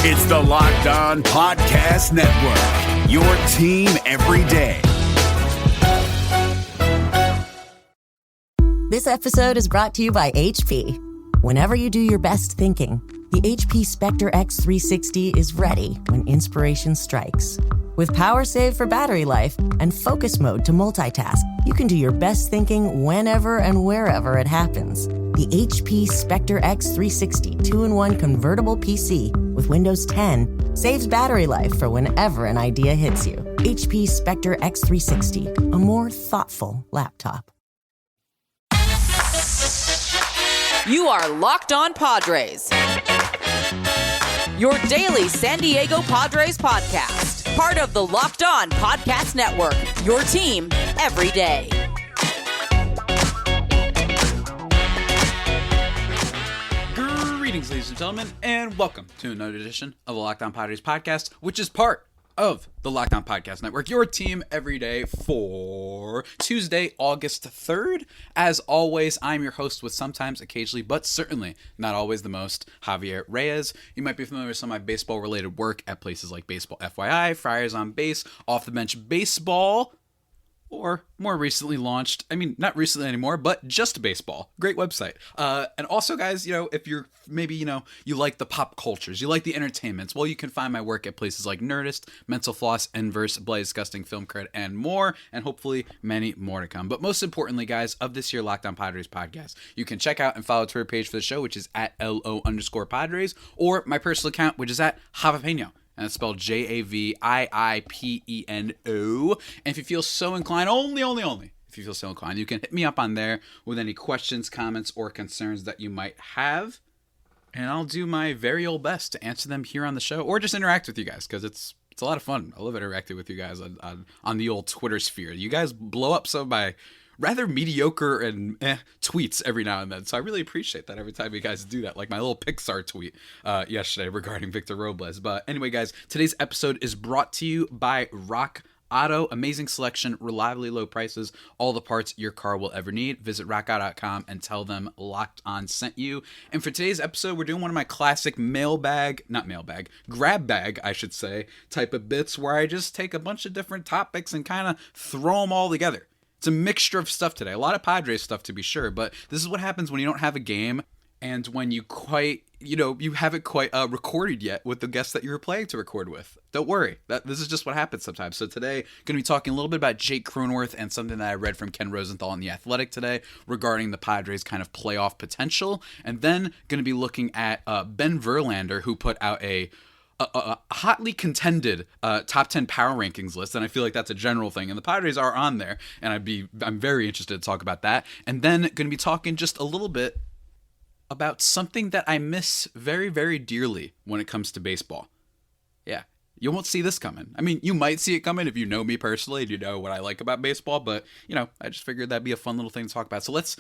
It's the Locked On Podcast Network, your team every day. This episode is brought to you by HP. Whenever you do your best thinking, the HP Spectre X360 is ready when inspiration strikes. With power save for battery life and focus mode to multitask, you can do your best thinking whenever and wherever it happens. The HP Spectre X360 2-in-1 convertible PC with Windows 10 saves battery life for whenever an idea hits you. HP Spectre X360, a more thoughtful laptop. You are Locked On Padres, your daily San Diego Padres podcast. Part of the Locked On Podcast Network, your team every day. Greetings, ladies and gentlemen, and welcome to another edition of the Locked On Padres podcast, which is part of the Locked On Podcast Network, your team every day for Tuesday, August 3rd. As always, I'm your host with sometimes, occasionally, but certainly not always the most, Javier Reyes. You might be familiar with some of my baseball-related work at places like Baseball FYI, Friars on Base, Off the Bench Baseball, or more recently launched, not recently anymore, but Just Baseball. Great website. And also, guys, if you're maybe, you like the pop cultures, you like the entertainments, well, you can find my work at places like Nerdist, Mental Floss, Inverse, Blaze Disgusting, Film Cred, and more, and hopefully many more to come. But most importantly, guys, of this year Locked On Padres podcast, you can check out and follow the Twitter page for the show, which is at @LO_Padres, or my personal account, which is at Javapeno. And it's spelled Javiipeno. And if you feel so inclined, only if you feel so inclined, you can hit me up on there with any questions, comments, or concerns that you might have. And I'll do my very old best to answer them here on the show, or just interact with you guys, because it's a lot of fun. I love interacting with you guys on the old Twitter sphere. You guys blow up some of my rather mediocre and tweets every now and then, so I really appreciate that every time you guys do that, like my little Pixar tweet yesterday regarding Victor Robles. But anyway, guys, today's episode is brought to you by Rock Auto. Amazing selection, reliably low prices, all the parts your car will ever need. Visit rockauto.com and tell them Locked On sent you. And for today's episode, we're doing one of my classic grab bag, I should say, type of bits where I just take a bunch of different topics and kind of throw them all together. It's a mixture of stuff today. A lot of Padres stuff, to be sure, but this is what happens when you don't have a game and when you haven't quite recorded yet with the guests that you were planning to record with. Don't worry. This is just what happens sometimes. So today, I'm going to be talking a little bit about Jake Cronenworth and something that I read from Ken Rosenthal in The Athletic today regarding the Padres' kind of playoff potential. And then going to be looking at Ben Verlander, who put out a hotly contended top 10 power rankings list, and I feel like that's a general thing, and the Padres are on there, and I'm very interested to talk about that. And then going to be talking just a little bit about something that I miss very, very dearly when it comes to baseball. Yeah, you won't see this coming. You might see it coming if you know me personally and you know what I like about baseball, but I just figured that'd be a fun little thing to talk about. So let's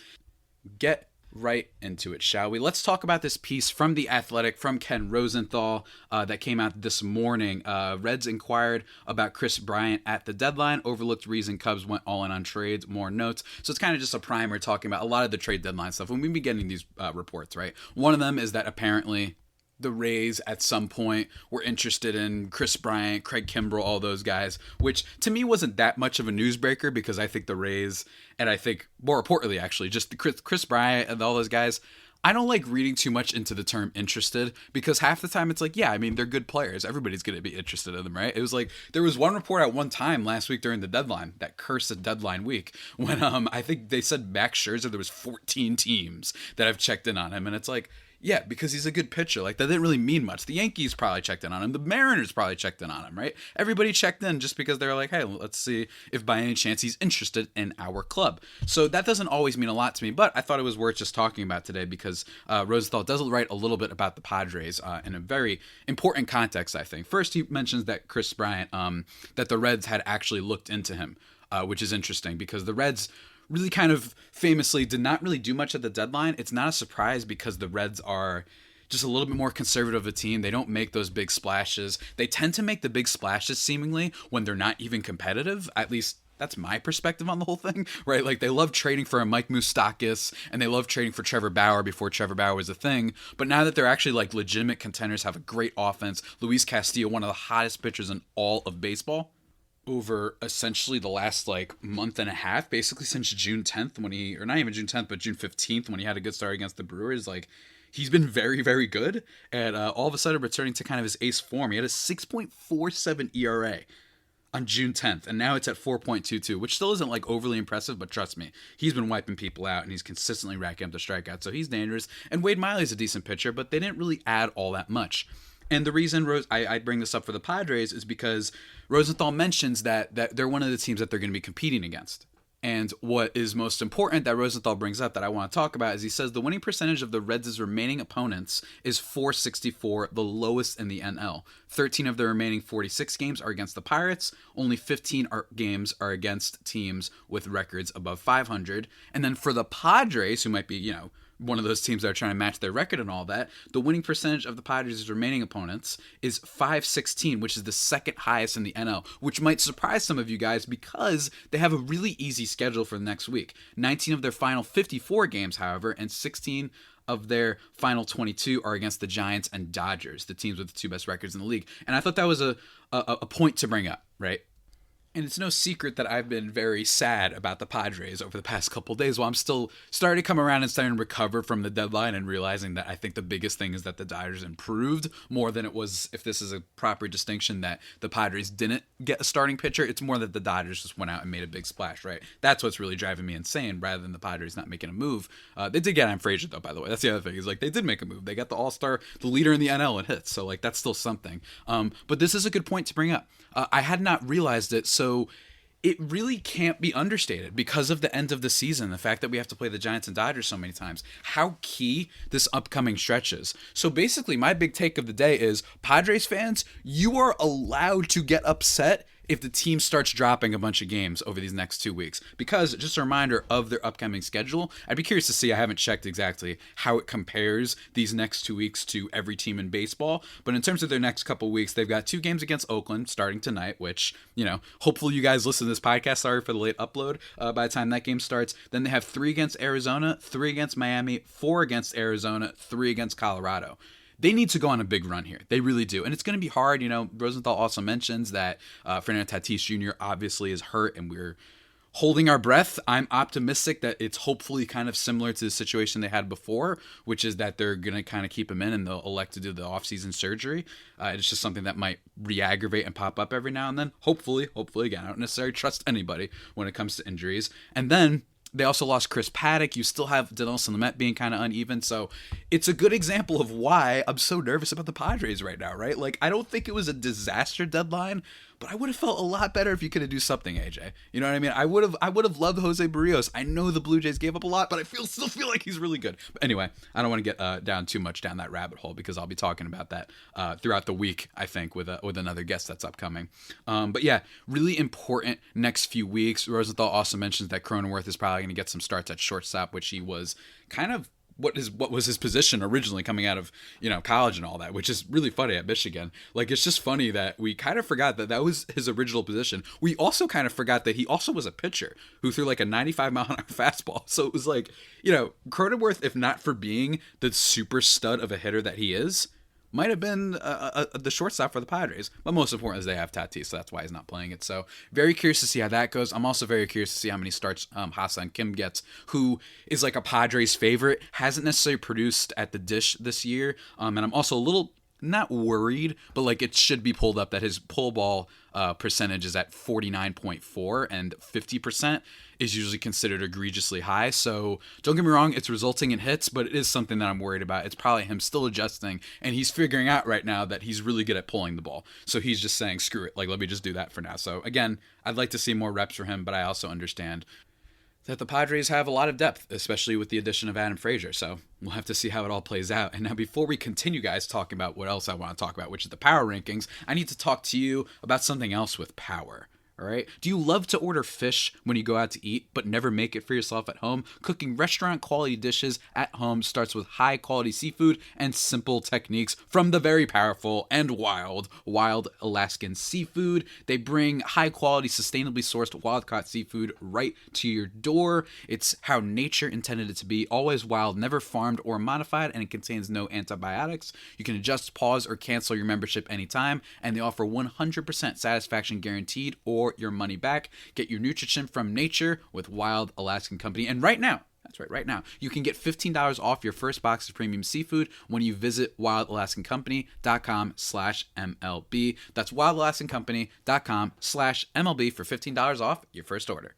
get right into it, shall we? Let's talk about this piece from The Athletic from Ken Rosenthal that came out this morning. Reds inquired about Chris Bryant at the deadline. Overlooked reason Cubs went all in on trades. More notes. So it's kind of just a primer talking about a lot of the trade deadline stuff. When we've been getting these reports, right? One of them is that apparently the Rays at some point were interested in Chris Bryant, Craig Kimbrell, all those guys, which to me wasn't that much of a newsbreaker because I think the Rays, and I think more importantly actually, just Chris Bryant and all those guys, I don't like reading too much into the term interested because half the time it's like, yeah, they're good players. Everybody's going to be interested in them, right? It was like, there was one report at one time last week during the deadline, that cursed deadline week, when I think they said Max Scherzer, there was 14 teams that have checked in on him. And it's like, yeah, because he's a good pitcher. Like, that didn't really mean much. The Yankees probably checked in on him. The Mariners probably checked in on him, right? Everybody checked in just because they were like, hey, let's see if by any chance he's interested in our club. So that doesn't always mean a lot to me, but I thought it was worth just talking about today because Rosenthal does write a little bit about the Padres in a very important context, I think. First, he mentions that Chris Bryant, that the Reds had actually looked into him, which is interesting because the Reds really kind of famously did not really do much at the deadline. It's not a surprise because the Reds are just a little bit more conservative of a team. They don't make those big splashes. They tend to make the big splashes seemingly when they're not even competitive. At least That's my perspective on the whole thing, right? Like, they love trading for a Mike Moustakas, and they love trading for Trevor Bauer before Trevor Bauer was a thing. But now that they're actually like legitimate contenders, have a great offense, Luis Castillo, one of the hottest pitchers in all of baseball, over essentially the last like month and a half, basically since June 10th when he, or not even June 10th, but June 15th when he had a good start against the Brewers, like, he's been very, very good, and all of a sudden returning to kind of his ace form. He had a 6.47 ERA on June 10th, and now it's at 4.22, which still isn't like overly impressive, but trust me, he's been wiping people out, and he's consistently racking up the strikeouts, so he's dangerous. And Wade Miley's a decent pitcher, but they didn't really add all that much. And the reason I bring this up for the Padres is because Rosenthal mentions that they're one of the teams that they're going to be competing against. And what is most important that Rosenthal brings up that I want to talk about is he says the winning percentage of the Reds' remaining opponents is .464, the lowest in the NL. 13 of the remaining 46 games are against the Pirates. Only 15 games are against teams with records above 500. And then for the Padres, who might be, one of those teams that are trying to match their record and all that, the winning percentage of the Padres' remaining opponents is .516, which is the second highest in the NL, which might surprise some of you guys because they have a really easy schedule for the next week. 19 of their final 54 games, however, and 16 of their final 22 are against the Giants and Dodgers, the teams with the two best records in the league. And I thought that was a point to bring up, right? And it's no secret that I've been very sad about the Padres over the past couple of days while I'm still starting to come around and starting to recover from the deadline and realizing that I think the biggest thing is that the Dodgers improved more than it was, if this is a proper distinction, that the Padres didn't get a starting pitcher. It's more that the Dodgers just went out and made a big splash, right? That's what's really driving me insane rather than the Padres not making a move. They did get Adam Frazier, though, by the way. That's the other thing. Is like they did make a move. They got the all-star, the leader in the NL in hits. So like that's still something. But this is a good point to bring up. I had not realized it, so it really can't be understated because of the end of the season, the fact that we have to play the Giants and Dodgers so many times, how key this upcoming stretch is. So basically, my big take of the day is, Padres fans, you are allowed to get upset if the team starts dropping a bunch of games over these next 2 weeks. Because, just a reminder of their upcoming schedule, I'd be curious to see, I haven't checked exactly how it compares these next 2 weeks to every team in baseball, but in terms of their next couple weeks, they've got 2 games against Oakland starting tonight, which, hopefully you guys listen to this podcast. Sorry for the late upload by the time that game starts. Then they have 3 against Arizona, 3 against Miami, 4 against Arizona, 3 against Colorado. They need to go on a big run here. They really do. And it's going to be hard. Rosenthal also mentions that Fernando Tatis Jr. obviously is hurt, and we're holding our breath. I'm optimistic that it's hopefully kind of similar to the situation they had before, which is that they're going to kind of keep him in and they'll elect to do the offseason surgery. It's just something that might re-aggravate and pop up every now and then. Hopefully, again, I don't necessarily trust anybody when it comes to injuries. And then they also lost Chris Paddock. You still have Dinelson Lamet being kind of uneven. So it's a good example of why I'm so nervous about the Padres right now, right? Like, I don't think it was a disaster deadline, but I would have felt a lot better if you could have do something, AJ. You know what I mean? I would have loved Jose Barrios. I know the Blue Jays gave up a lot, but I still feel like he's really good. But anyway, I don't want to get down too much down that rabbit hole because I'll be talking about that throughout the week, I think, with another guest that's upcoming. But yeah, really important next few weeks. Rosenthal also mentions that Cronenworth is probably going to get some starts at shortstop, which he was kind of what was his position originally coming out of college and all that, which is really funny at Michigan. Like, it's just funny that we kind of forgot that was his original position. We also kind of forgot that he also was a pitcher who threw like a 95-mile-an-hour fastball. So it was like, Cronenworth, if not for being the super stud of a hitter that he is, might have been the shortstop for the Padres. But most important is they have Tatis, so that's why he's not playing it. So very curious to see how that goes. I'm also very curious to see how many starts Hassan Kim gets, who is like a Padres favorite, hasn't necessarily produced at the dish this year. And I'm also a little not worried, but like it should be pulled up that his pull ball percentage is at 49.4 and 50% is usually considered egregiously high. So don't get me wrong, it's resulting in hits, but it is something that I'm worried about. It's probably him still adjusting, and he's figuring out right now that he's really good at pulling the ball. So he's just saying, screw it, like let me just do that for now. So again, I'd like to see more reps for him, but I also understand that the Padres have a lot of depth, especially with the addition of Adam Frazier. So we'll have to see how it all plays out. And now before we continue, guys, talking about what else I want to talk about, which is the power rankings, I need to talk to you about something else with power. All right. Do you love to order fish when you go out to eat, but never make it for yourself at home? Cooking restaurant quality dishes at home starts with high quality seafood and simple techniques from the very powerful and wild Alaskan Seafood. They bring high quality, sustainably sourced wild caught seafood right to your door. It's how nature intended it to be, always wild, never farmed or modified, and it contains no antibiotics. You can adjust, pause, or cancel your membership anytime, and they offer 100% satisfaction guaranteed or your money back. Get your nutrition from nature with Wild Alaskan Company. And right now, that's right, right now, you can get $15 off your first box of premium seafood when you visit wildalaskancompany.com/MLB. That's wildalaskancompany.com/MLB for $15 off your first order.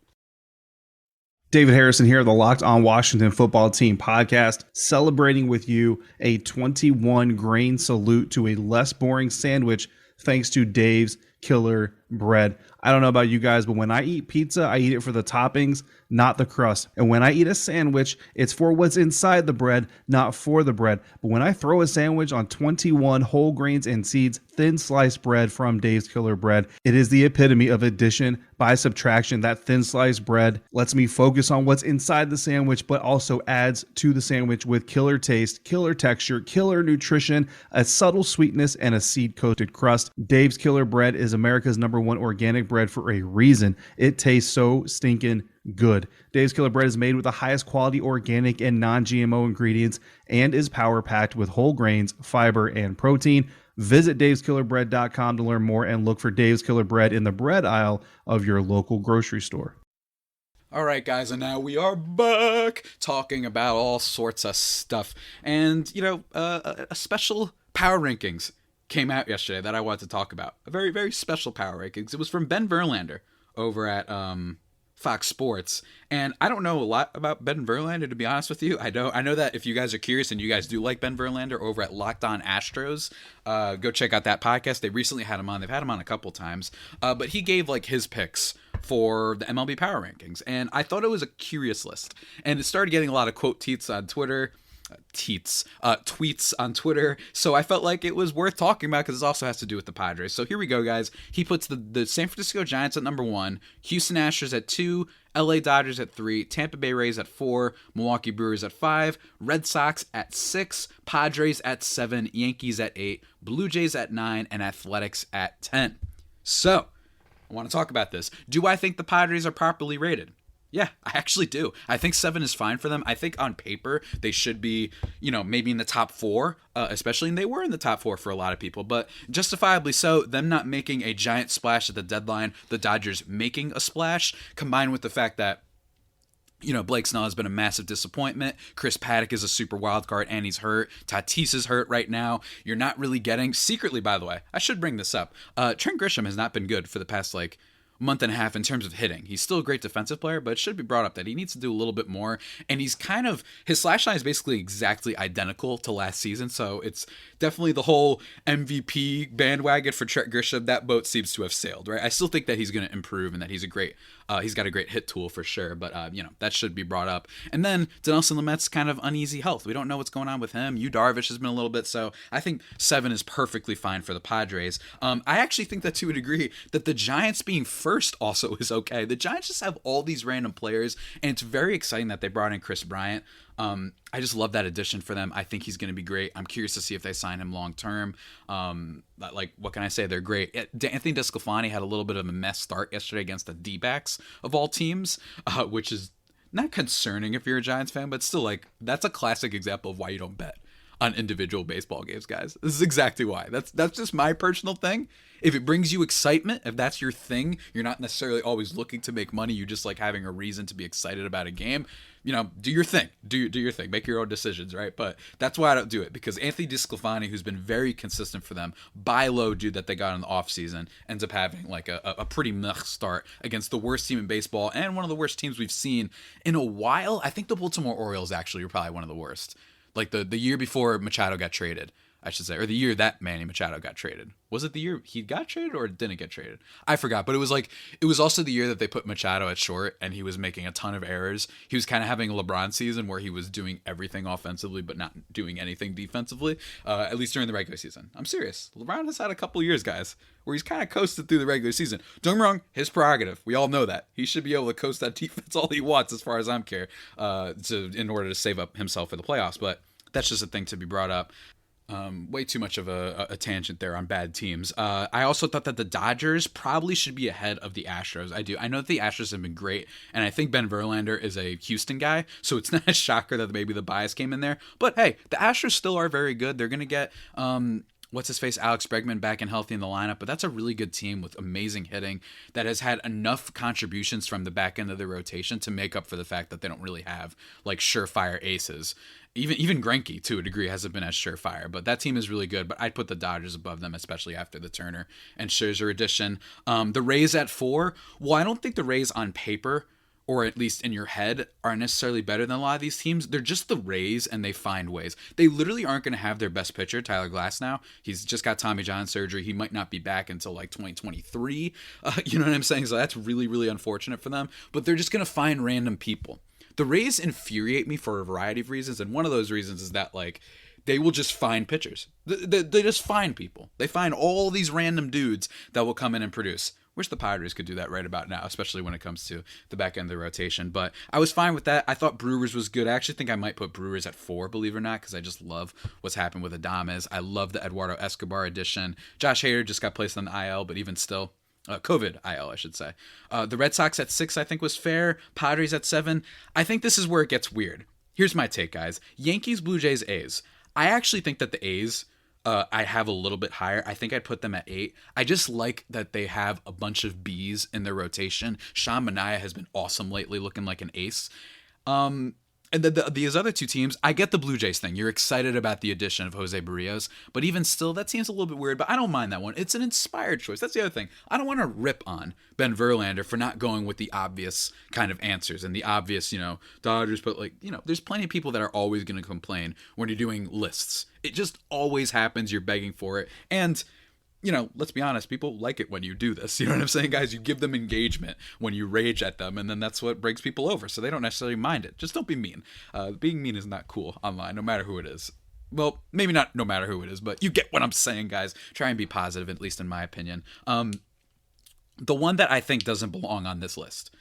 David Harrison here, the Locked On Washington Football Team podcast, celebrating with you a 21 grain salute to a less boring sandwich thanks to Dave's Killer Bread. I don't know about you guys, but when I eat pizza, I eat it for the toppings, not the crust. And when I eat a sandwich, it's for what's inside the bread, not for the bread. But when I throw a sandwich on 21 whole grains and seeds, thin sliced bread from Dave's Killer Bread, it is the epitome of addition by subtraction. That thin sliced bread lets me focus on what's inside the sandwich, but also adds to the sandwich with killer taste, killer texture, killer nutrition, a subtle sweetness, and a seed-coated crust. Dave's Killer Bread is America's #1 organic bread for a reason. It tastes so stinking good. Dave's Killer Bread is made with the highest quality organic and non-GMO ingredients and is power-packed with whole grains, fiber, and protein. Visit daveskillerbread.com to learn more and look for Dave's Killer Bread in the bread aisle of your local grocery store. All right, guys, and now we are back talking about all sorts of stuff. And, a special power rankings came out yesterday that I wanted to talk about. A very, very special power rankings. It was from Ben Verlander over at Fox Sports, and I don't know a lot about Ben Verlander, to be honest with you. I know that if you guys are curious and you guys do like Ben Verlander over at Locked On Astros, go check out that podcast. They recently had him on. They've had him on a couple times, but he gave like his picks for the MLB power rankings, and I thought it was a curious list, and it started getting a lot of quote tweets on Twitter. Tweets on Twitter, so I felt like it was worth talking about because it also has to do with the Padres. So here we go, guys. He puts the San Francisco Giants at number 1, Houston Astros at 2, LA Dodgers at 3, Tampa Bay Rays at 4, Milwaukee Brewers at 5, Red Sox at 6, Padres at 7, Yankees at 8, Blue Jays at 9, and Athletics at 10. So I want to talk about this. Do I think the Padres are properly rated? Yeah, I actually do. I think 7 is fine for them. I think on paper they should be, maybe in the top 4, especially, and they were in the top 4 for a lot of people, but justifiably so. Them not making a giant splash at the deadline, the Dodgers making a splash, combined with the fact that Blake Snell has been a massive disappointment. Chris Paddock is a super wild card, and he's hurt. Tatis is hurt right now. You're not really getting, secretly, by the way, I should bring this up. Trent Grisham has not been good for the past, month and a half in terms of hitting. He's still a great defensive player, but it should be brought up that he needs to do a little bit more. And he's his slash line is basically exactly identical to last season. So it's definitely the whole MVP bandwagon for Trent Grisham. That boat seems to have sailed, right? I still think that he's going to improve and that he's got a great hit tool for sure. But, that should be brought up. And then Dinelson Lamet's kind of uneasy health. We don't know what's going on with him. Yu Darvish has been a little bit. So I think 7 is perfectly fine for the Padres. I actually think that to a degree that the Giants being first also is okay. The Giants just have all these random players, and it's very exciting that they brought in Chris Bryant. I just love that addition for them. I think he's going to be great. I'm curious to see if they sign him long term. What can I say? They're great. Anthony DeSclafani had a little bit of a mess start yesterday against the D-backs of all teams, which is not concerning if you're a Giants fan, but still, that's a classic example of why you don't bet on individual baseball games, guys. This is exactly why. That's just my personal thing. If it brings you excitement, if that's your thing, you're not necessarily always looking to make money. You just like having a reason to be excited about a game. Do your thing. Do your thing. Make your own decisions, right? But that's why I don't do it, because Anthony DeSclafani, who's been very consistent for them, buy low dude that they got in the offseason, ends up having a pretty meh start against the worst team in baseball and one of the worst teams we've seen in a while. I think the Baltimore Orioles actually are probably one of the worst. The year before Machado got traded. I should say, or the year that Manny Machado got traded. Was it the year he got traded or didn't get traded? I forgot, but it was also the year that they put Machado at short and he was making a ton of errors. He was kind of having a LeBron season where he was doing everything offensively but not doing anything defensively, at least during the regular season. I'm serious. LeBron has had a couple years, guys, where he's kind of coasted through the regular season. Don't get me wrong, his prerogative. We all know that. He should be able to coast that defense all he wants as far as I'm care, in order to save up himself for the playoffs, but that's just a thing to be brought up. Way too much of a tangent there on bad teams. I also thought that the Dodgers probably should be ahead of the Astros. I know that the Astros have been great, and I think Ben Verlander is a Houston guy, so it's not a shocker that maybe the bias came in there. But hey, the Astros still are very good. They're going to get what's-his-face, Alex Bregman back and healthy in the lineup, but that's a really good team with amazing hitting that has had enough contributions from the back end of the rotation to make up for the fact that they don't really have like surefire aces. Even Greinke, to a degree, hasn't been as surefire, but that team is really good. But I'd put the Dodgers above them, especially after the Turner and Scherzer addition. The Rays at 4. Well, I don't think the Rays on paper, or at least in your head, are necessarily better than a lot of these teams. They're just the Rays, and they find ways. They literally aren't going to have their best pitcher, Tyler Glasnow. He's just got Tommy John surgery. He might not be back until like 2023. You know what I'm saying? So that's really, really unfortunate for them. But they're just going to find random people. The Rays infuriate me for a variety of reasons, and one of those reasons is that, like, they will just find pitchers. They just find people. They find all these random dudes that will come in and produce. Wish the Padres could do that right about now, especially when it comes to the back end of the rotation. But I was fine with that. I thought Brewers was good. I actually think I might put Brewers at 4, believe it or not, because I just love what's happened with Adames. I love the Eduardo Escobar addition. Josh Hader just got placed on the IL, but even still, COVID IL, I should say. The Red Sox at 6, I think, was fair. Padres at 7. I think this is where it gets weird. Here's my take, guys. Yankees, Blue Jays, A's. I actually think that the A's, I have a little bit higher. I think I'd put them at 8. I just like that they have a bunch of Bs in their rotation. Sean Manaea has been awesome lately, looking like an ace. And these other two teams, I get the Blue Jays thing. You're excited about the addition of Jose Barrios, but even still, that seems a little bit weird, but I don't mind that one. It's an inspired choice. That's the other thing. I don't want to rip on Ben Verlander for not going with the obvious kind of answers and the obvious, Dodgers, but there's plenty of people that are always going to complain when you're doing lists. It just always happens. You're begging for it. And let's be honest, people like it when you do this. You know what I'm saying, guys? You give them engagement when you rage at them, and then that's what breaks people over. So they don't necessarily mind it. Just don't be mean. Being mean is not cool online, no matter who it is. Well, maybe not no matter who it is, but you get what I'm saying, guys. Try and be positive, at least in my opinion. The one that I think doesn't belong on this list.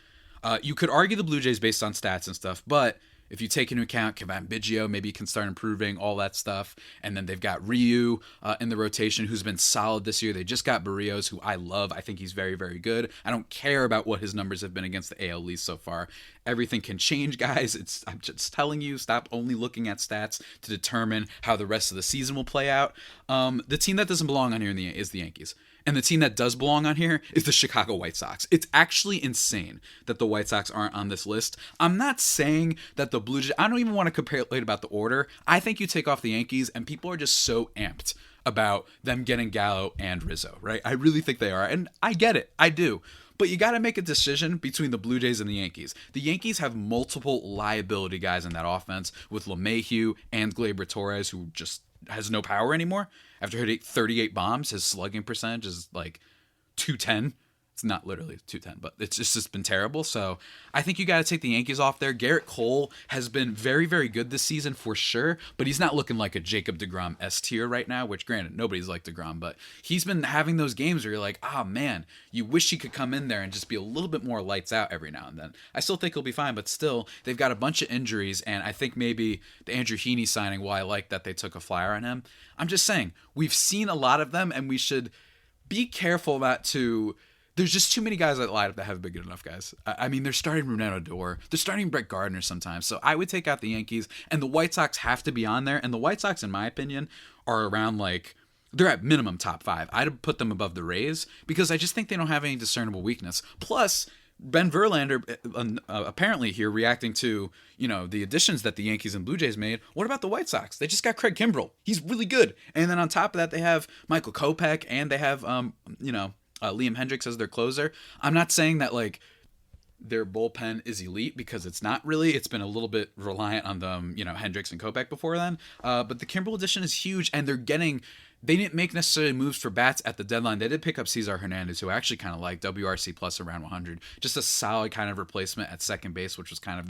You could argue the Blue Jays based on stats and stuff, but if you take into account Kevin Biggio, maybe he can start improving, all that stuff. And then they've got Ryu in the rotation, who's been solid this year. They just got Barrios, who I love. I think he's very, very good. I don't care about what his numbers have been against the AL East so far. Everything can change, guys. I'm just telling you, stop only looking at stats to determine how the rest of the season will play out. The team that doesn't belong on here is the Yankees. And the team that does belong on here is the Chicago White Sox. It's actually insane that the White Sox aren't on this list. I'm not saying that the Blue Jays, I don't even want to compare it about the order. I think you take off the Yankees and people are just so amped about them getting Gallo and Rizzo, right? I really think they are. And I get it. I do. But you got to make a decision between the Blue Jays and the Yankees. The Yankees have multiple liability guys in that offense with LeMahieu and Gleyber Torres, who just has no power anymore. After hitting 38 bombs, his slugging percentage is like 210. It's not literally 210, but it's just been terrible. So I think you got to take the Yankees off there. Garrett Cole has been very, very good this season for sure, but he's not looking like a Jacob deGrom S tier right now, which granted, nobody's like deGrom, but he's been having those games where you're like, man, you wish he could come in there and just be a little bit more lights out every now and then. I still think he'll be fine, but still, they've got a bunch of injuries, and I think maybe the Andrew Heaney signing, while I like that they took a flyer on him, I'm just saying, we've seen a lot of them, and we should be careful not to... There's just too many guys that light up that haven't been good enough, guys. I mean, they're starting Ronaldo Odor. They're starting Brett Gardner sometimes. So I would take out the Yankees, and the White Sox have to be on there. And the White Sox, in my opinion, are around they're at minimum top 5. I'd put them above the Rays because I just think they don't have any discernible weakness. Plus, Ben Verlander apparently here reacting to, the additions that the Yankees and Blue Jays made. What about the White Sox? They just got Craig Kimbrell. He's really good. And then on top of that, they have Michael Kopech, and they have, Liam Hendricks as their closer. I'm not saying that their bullpen is elite, because it's not really. It's been a little bit reliant on them, Hendricks and Kopech before then. But the Kimbrel addition is huge, and they didn't make necessarily moves for bats at the deadline. They did pick up Cesar Hernandez, who I actually kind of like, WRC plus around 100. Just a solid kind of replacement at second base, which was kind of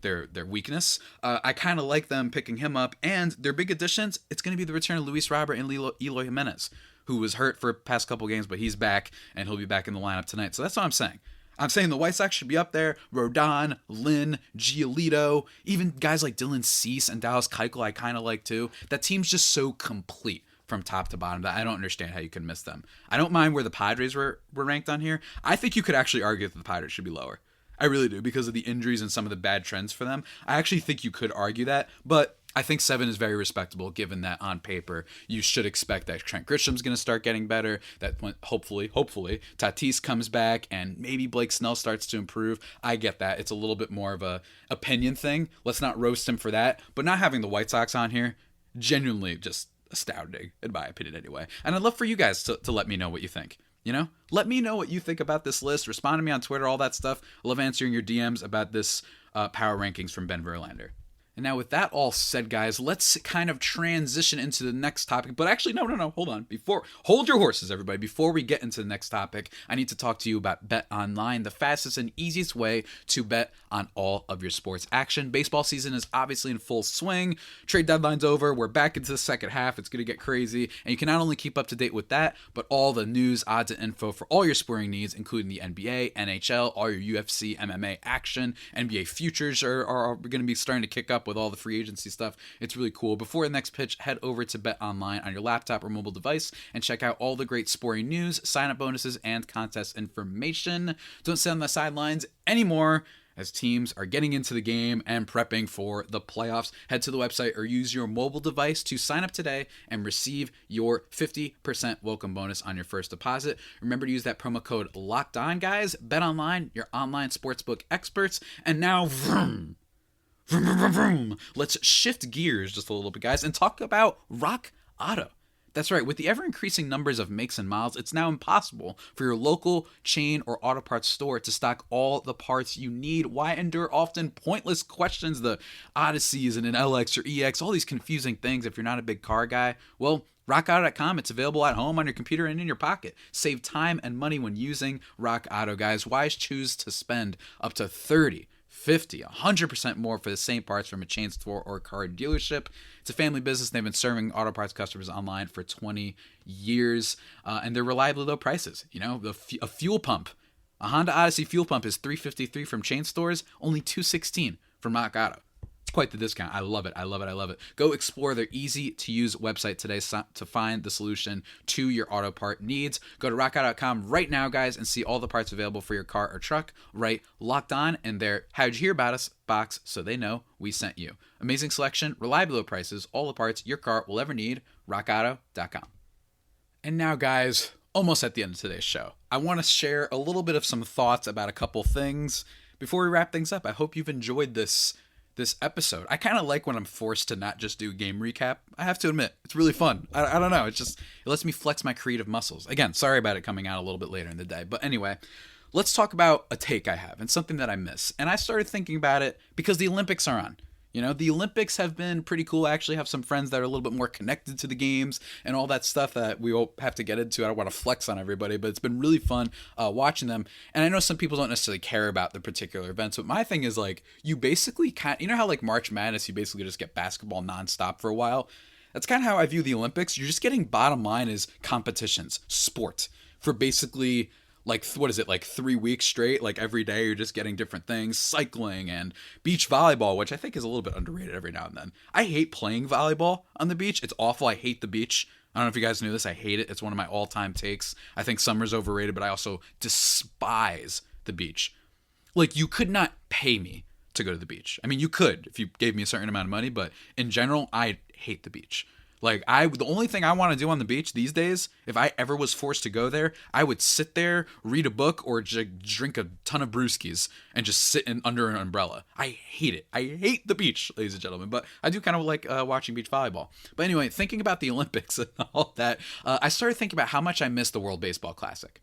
their weakness. I kind of like them picking him up, and their big additions, it's going to be the return of Luis Robert and Eloy Jimenez, who was hurt for the past couple games, but he's back, and he'll be back in the lineup tonight. So that's what I'm saying. I'm saying the White Sox should be up there. Rodon, Lynn, Giolito, even guys like Dylan Cease and Dallas Keuchel I kind of like too. That team's just so complete from top to bottom that I don't understand how you can miss them. I don't mind where the Padres were ranked on here. I think you could actually argue that the Padres should be lower. I really do, because of the injuries and some of the bad trends for them. I actually think you could argue that, but I think 7 is very respectable, given that on paper you should expect that Trent Grisham's going to start getting better, that when hopefully Tatis comes back and maybe Blake Snell starts to improve. I get that. It's a little bit more of a opinion thing. Let's not roast him for that. But not having the White Sox on here, genuinely just astounding, in my opinion anyway. And I'd love for you guys to let me know what you think. Let me know what you think about this list. Respond to me on Twitter, all that stuff. I love answering your DMs about this power rankings from Ben Verlander. And now with that all said, guys, let's kind of transition into the next topic. But actually, no, hold on. Hold your horses, everybody. Before we get into the next topic, I need to talk to you about Bet Online, the fastest and easiest way to bet on all of your sports action. Baseball season is obviously in full swing. Trade deadline's over. We're back into the second half. It's going to get crazy. And you can not only keep up to date with that, but all the news, odds, and info for all your sporting needs, including the NBA, NHL, all your UFC, MMA action. NBA futures are going to be starting to kick up with all the free agency stuff. It's really cool. Before the next pitch, head over to Bet Online on your laptop or mobile device and check out all the great sporting news, sign-up bonuses, and contest information. Don't sit on the sidelines anymore, as teams are getting into the game and prepping for the playoffs. Head to the website or use your mobile device to sign up today and receive your 50% welcome bonus on your first deposit. Remember to use that promo code LOCKEDON, guys. Bet Online, your online sportsbook experts. And now, let's shift gears just a little bit, guys, and talk about Rock Auto. That's right. With the ever-increasing numbers of makes and models, it's now impossible for your local chain or auto parts store to stock all the parts you need. Why endure often pointless questions, the Odysseys and an LX or EX, all these confusing things if you're not a big car guy? Well, RockAuto.com, it's available at home, on your computer, and in your pocket. Save time and money when using Rock Auto, guys. Why choose to spend up to 30, 50, 100% more for the same parts from a chain store or car dealership? It's a family business. They've been serving auto parts customers online for 20 years, and they're reliably low prices. A fuel pump, a Honda Odyssey fuel pump is $353 from chain stores, only $216 from Rock Auto. It's quite the discount. I love it. I love it. I love it. Go explore their easy-to-use website today to find the solution to your auto part needs. Go to rockauto.com right now, guys, and see all the parts available for your car or truck. Right, Locked On in their How'd You Hear About Us box, so they know we sent you. Amazing selection, reliable low prices, all the parts your car will ever need. rockauto.com. And now, guys, almost at the end of today's show, I want to share a little bit of some thoughts about a couple things before we wrap things up. I hope you've enjoyed this episode. I kind of like when I'm forced to not just do game recap. I have to admit, it's really fun. I don't know. It lets me flex my creative muscles. Again, sorry about it coming out a little bit later in the day. But anyway, let's talk about a take I have and something that I miss. And I started thinking about it because the Olympics are on. The Olympics have been pretty cool. I actually have some friends that are a little bit more connected to the games and all that stuff that we all have to get into. I don't want to flex on everybody, but it's been really fun watching them. And I know some people don't necessarily care about the particular events, but my thing is, like, you basically how like March Madness, you basically just get basketball nonstop for a while. That's kind of how I view the Olympics. You're just getting, bottom line is, competitions, sport, for basically, like, what is it, like 3 weeks straight? Like, every day you're just getting different things. Cycling and beach volleyball, which I think is a little bit underrated every now and then. I hate playing volleyball on the beach. It's awful. I hate the beach. I don't know if you guys knew this. I hate it. It's one of my all-time takes. I think summer's overrated, but I also despise the beach. Like, you could not pay me to go to the beach. I mean, you could if you gave me a certain amount of money, but in general, I hate the beach. Like, the only thing I want to do on the beach these days, if I ever was forced to go there, I would sit there, read a book, or drink a ton of brewskis and just sit under an umbrella. I hate it. I hate the beach, ladies and gentlemen. But I do kind of like watching beach volleyball. But anyway, thinking about the Olympics and all that, I started thinking about how much I miss the World Baseball Classic.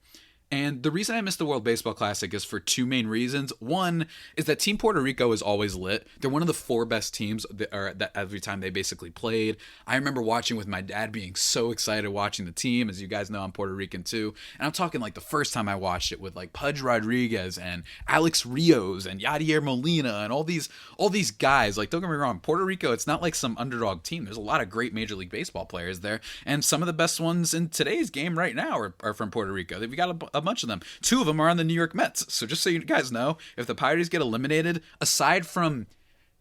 And the reason I miss the World Baseball Classic is for two main reasons. One is that Team Puerto Rico is always lit. They're one of the 4 best teams that every time they basically played. I remember watching with my dad, being so excited watching the team. As you guys know, I'm Puerto Rican too. And I'm talking like the first time I watched it with like Pudge Rodriguez and Alex Rios and Yadier Molina and all these guys. Like, don't get me wrong, Puerto Rico, it's not like some underdog team. There's a lot of great Major League Baseball players there. And some of the best ones in today's game right now are from Puerto Rico. We've got a bunch of them. 2 of them are on the New York Mets. So just so you guys know, if the Pirates get eliminated, aside from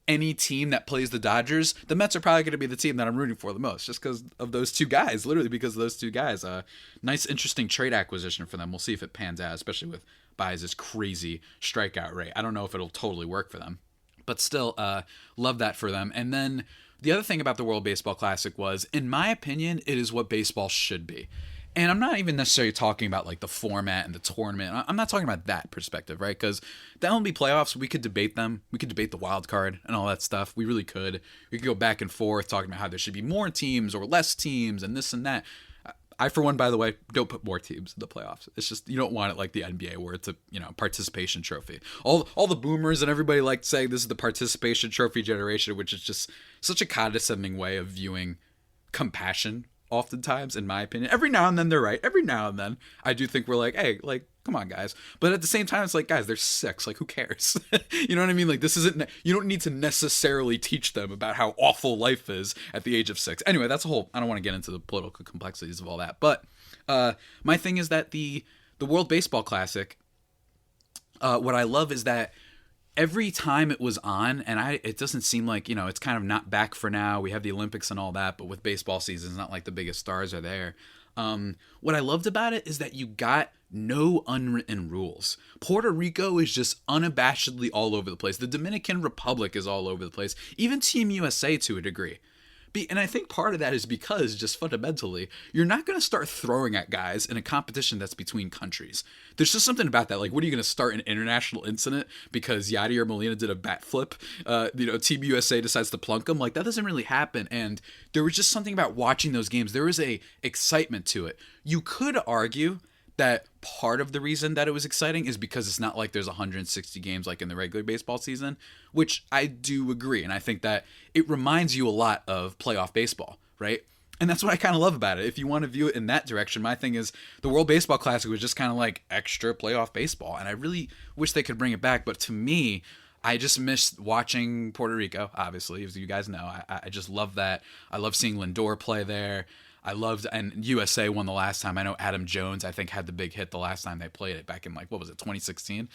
any team that plays the Dodgers, the Mets are probably going to be the team that I'm rooting for the most, just because of those 2 guys, literally because of those 2 guys. Nice, interesting trade acquisition for them. We'll see if it pans out, especially with Baez's crazy strikeout rate. I don't know if it'll totally work for them, but still, love that for them. And then the other thing about the World Baseball Classic was, in my opinion, it is what baseball should be. And I'm not even necessarily talking about like the format and the tournament. I'm not talking about that perspective, right? Because the MLB playoffs, we could debate them. We could debate the wild card and all that stuff. We really could. We could go back and forth talking about how there should be more teams or less teams and this and that. I, for one, by the way, don't put more teams in the playoffs. It's just, you don't want it like the NBA where it's a, participation trophy. All the boomers and everybody like saying this is the participation trophy generation, which is just such a condescending way of viewing compassion. Oftentimes, in my opinion, every now and then they're right. Every now and then I do think we're like, hey, like, come on, guys. But at the same time, it's like, guys, they're 6. Like, who cares? You know what I mean? Like, this isn't, you don't need to necessarily teach them about how awful life is at the age of 6. Anyway, that's a whole, I don't want to get into the political complexities of all that. But my thing is that the World Baseball Classic, what I love is that every time it was on, and it doesn't seem like, it's kind of not back for now. We have the Olympics and all that, but with baseball season, it's not like the biggest stars are there. What I loved about it is that you got no unwritten rules. Puerto Rico is just unabashedly all over the place. The Dominican Republic is all over the place. Even Team USA to a degree. And I think part of that is because, just fundamentally, you're not going to start throwing at guys in a competition that's between countries. There's just something about that. Like, what are you going to start an international incident because Yadier Molina did a bat flip? Team USA decides to plunk him. Like, that doesn't really happen. And there was just something about watching those games. There was a excitement to it. You could argue that part of the reason that it was exciting is because it's not like there's 160 games like in the regular baseball season, which I do agree. And I think that it reminds you a lot of playoff baseball, right? And that's what I kind of love about it. If you want to view it in that direction, my thing is the World Baseball Classic was just kind of like extra playoff baseball. And I really wish they could bring it back. But to me, I just missed watching Puerto Rico, obviously, as you guys know. I just love that. I love seeing Lindor play there. I loved, and USA won the last time. I know Adam Jones, I think, had the big hit the last time they played it back in, 2016?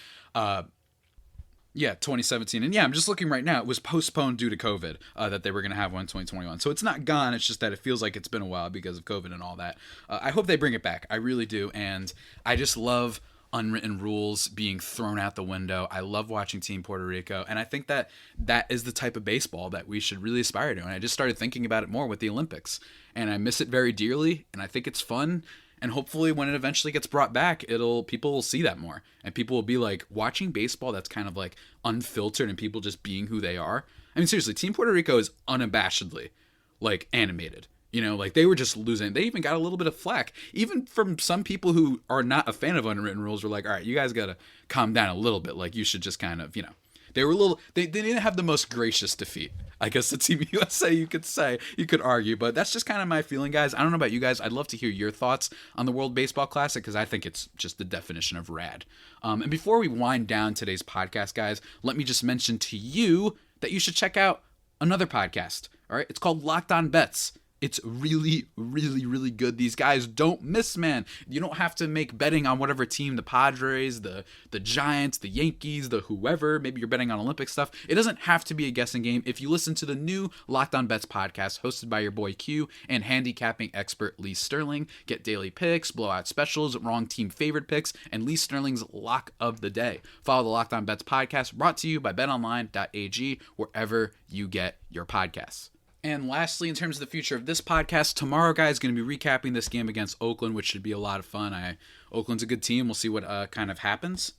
2017. And yeah, I'm just looking right now. It was postponed due to COVID that they were going to have one in 2021. So it's not gone. It's just that it feels like it's been a while because of COVID and all that. I hope they bring it back. I really do. And I just love unwritten rules being thrown out the window. I love watching Team Puerto Rico, and I think that is the type of baseball that we should really aspire to. And I just started thinking about it more with the Olympics, and I miss it very dearly, and I think it's fun. And hopefully when it eventually gets brought back, people will see that more, and people will be like, watching baseball that's kind of like unfiltered and people just being who they are. I mean, seriously, Team Puerto Rico is unabashedly like animated. They were just losing. They even got a little bit of flack, even from some people who are not a fan of unwritten rules. Were like, all right, you guys got to calm down a little bit. Like, you should just kind of, they were they didn't have the most gracious defeat. I guess the Team USA, you could argue, but that's just kind of my feeling, guys. I don't know about you guys. I'd love to hear your thoughts on the World Baseball Classic, because I think it's just the definition of rad. And before we wind down today's podcast, guys, let me just mention to you that you should check out another podcast. All right. It's called Locked On Bets. It's really, really, really good. These guys don't miss, man. You don't have to make betting on whatever team, the Padres, the Giants, the Yankees, the whoever. Maybe you're betting on Olympic stuff. It doesn't have to be a guessing game. If you listen to the new Locked On Bets podcast hosted by your boy Q and handicapping expert Lee Sterling, get daily picks, blowout specials, wrong team favorite picks, and Lee Sterling's lock of the day. Follow the Locked On Bets podcast, brought to you by betonline.ag, wherever you get your podcasts. And lastly, in terms of the future of this podcast, tomorrow, guys, going to be recapping this game against Oakland, which should be a lot of fun. Oakland's a good team. We'll see what kind of happens.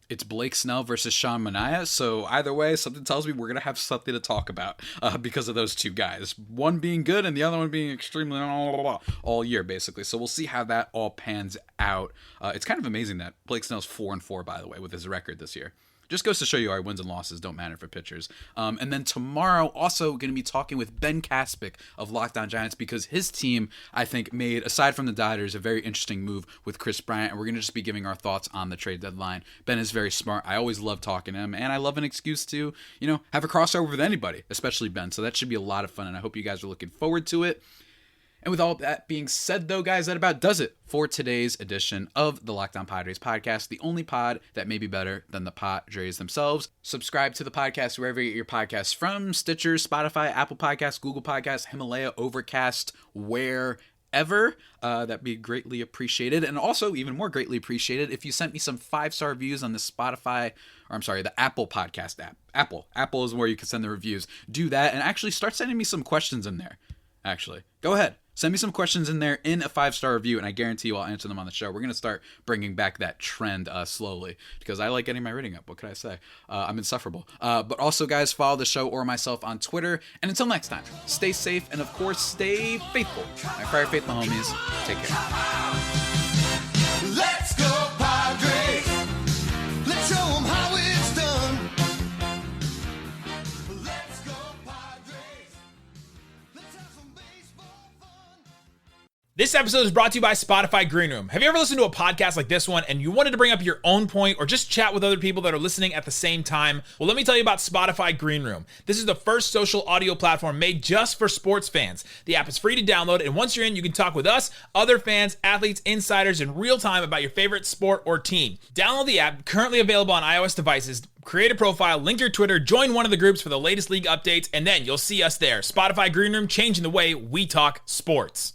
it's Blake Snell versus Sean Manaea. So either way, something tells me we're going to have something to talk about because of those two guys. One being good and the other one being extremely all year, basically. So we'll see how that all pans out. It's kind of amazing that Blake Snell's 4-4, by the way, with his record this year. Just goes to show you our wins and losses don't matter for pitchers. And then tomorrow, also going to be talking with Ben Kaspick of Locked On Giants because his team, I think, made, aside from the Dodgers, a very interesting move with Chris Bryant. And we're going to just be giving our thoughts on the trade deadline. Ben is very smart. I always love talking to him. And I love an excuse to, have a crossover with anybody, especially Ben. So that should be a lot of fun. And I hope you guys are looking forward to it. And with all that being said, though, guys, that about does it for today's edition of the Locked On Padres podcast, the only pod that may be better than the Padres themselves. Subscribe to the podcast wherever you get your podcasts from: Stitcher, Spotify, Apple Podcasts, Google Podcasts, Himalaya, Overcast, wherever. That'd be greatly appreciated. And also, even more greatly appreciated if you sent me some 5-star reviews on the the Apple Podcast app. Apple is where you can send the reviews. Do that and actually start sending me some questions in there. Actually, go ahead. Send me some questions in there in a 5-star review, and I guarantee you I'll answer them on the show. We're going to start bringing back that trend slowly because I like getting my rating up. What can I say? I'm insufferable. But also, guys, follow the show or myself on Twitter. And until next time, stay safe and, of course, stay faithful. My Fire Faith, my homies. Take care. Let's go, Padres. Let's show them how it's done. Let's go, Padres. Let's have some baseball fun. This episode is brought to you by Spotify Green Room. Have you ever listened to a podcast like this one and you wanted to bring up your own point or just chat with other people that are listening at the same time? Well, let me tell you about Spotify Green Room. This is the first social audio platform made just for sports fans. The app is free to download, and once you're in, you can talk with us, other fans, athletes, insiders in real time about your favorite sport or team. Download the app, currently available on iOS devices. Create a profile, link your Twitter, join one of the groups for the latest league updates, and then you'll see us there. Spotify Green Room, changing the way we talk sports.